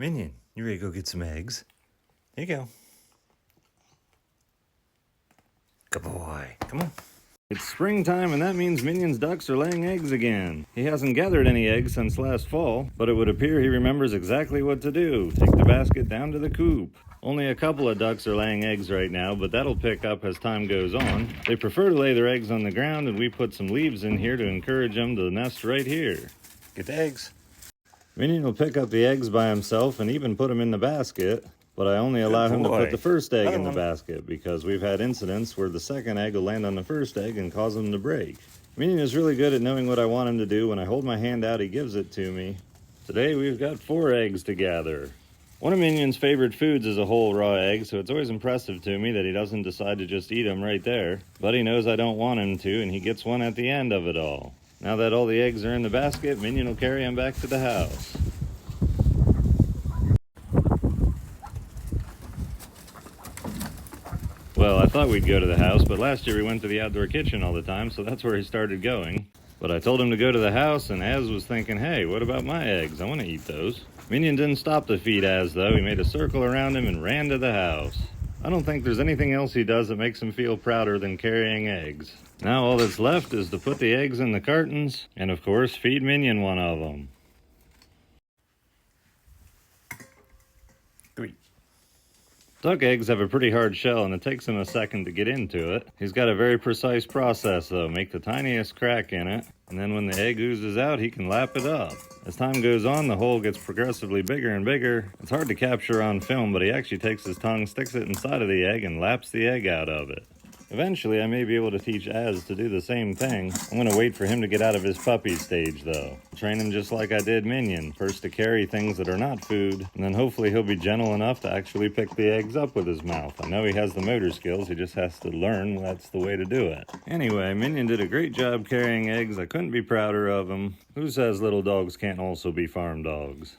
Minion, you ready to go get some eggs? Here you go. Good boy. Come on. It's springtime, and that means Minion's ducks are laying eggs again. He hasn't gathered any eggs since last fall, but it would appear he remembers exactly what to do. Take the basket down to the coop. Only a couple of ducks are laying eggs right now, but that'll pick up as time goes on. They prefer to lay their eggs on the ground, and we put some leaves in here to encourage them to nest right here. Get the eggs. Minion will pick up the eggs by himself and even put them in the basket, but I only allow him to put the first egg in the basket because we've had incidents where the second egg will land on the first egg and cause them to break. Minion is really good at knowing what I want him to do. When I hold my hand out, he gives it to me. Today we've got 4 eggs to gather. One of Minion's favorite foods is a whole raw egg, so it's always impressive to me that he doesn't decide to just eat them right there. But he knows I don't want him to, and he gets one at the end of it all. Now that all the eggs are in the basket, Minion will carry them back to the house. Well, I thought we'd go to the house, but last year we went to the outdoor kitchen all the time, so that's where he started going. But I told him to go to the house, and Az was thinking, hey, what about my eggs? I want to eat those. Minion didn't stop to feed Az, though. He made a circle around him and ran to the house. I don't think there's anything else he does that makes him feel prouder than carrying eggs. Now all that's left is to put the eggs in the cartons, and of course, feed Minion one of them. Duck eggs have a pretty hard shell, and it takes him a second to get into it. He's got a very precise process, though. Make the tiniest crack in it, and then when the egg oozes out, he can lap it up. As time goes on, the hole gets progressively bigger and bigger. It's hard to capture on film, but he actually takes his tongue, sticks it inside of the egg, and laps the egg out of it. Eventually, I may be able to teach Az to do the same thing. I'm going to wait for him to get out of his puppy stage, though. Train him just like I did Minion. First to carry things that are not food, and then hopefully he'll be gentle enough to actually pick the eggs up with his mouth. I know he has the motor skills, he just has to learn that's the way to do it. Anyway, Minion did a great job carrying eggs. I couldn't be prouder of him. Who says little dogs can't also be farm dogs?